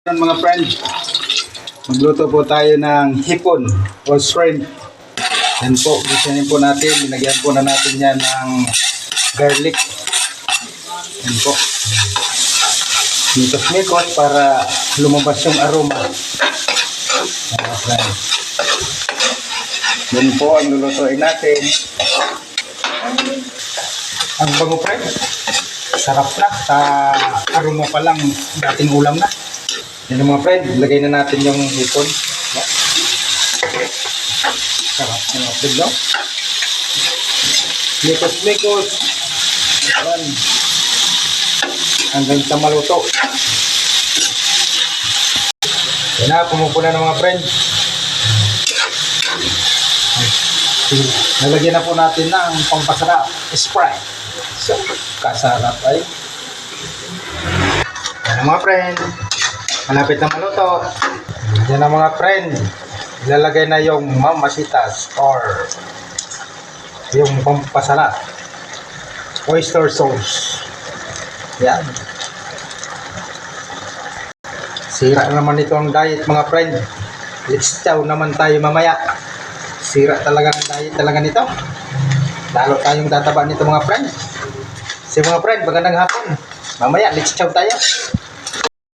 Mga friend, magluto po tayo ng hipon o shrimp. Yan po, gusto po natin, binagyan po na natin yan ng garlic. Yan po. Mikos-mikos para lumabas yung aroma. Yan po ang lulutuin natin. Ang bango friend, sarap na, sa aroma pa lang dating ulam na. Yan mga friend, lagay na natin yung hipon. Sarap na mga friend, no? Mikos-mikos. Yan. Hanggang sa maluto. Yan na, pumupuna na mga friend. Nalagyan na po natin ng pampasarap, Sprite. So, kasarap ay. Yan mga friend. Malapit na maluto. Yan na mga friend. Ilalagay na yung mamasitas or yung pampasarap. Oyster sauce. Yan. Sira naman ito ang diet mga friend. Let's chow naman tayo mamaya. Sira talaga ang diet talaga nito. Lalo tayong tataba nito mga friend. Si mga friend, magandang hapon. Mamaya, let's chow tayo.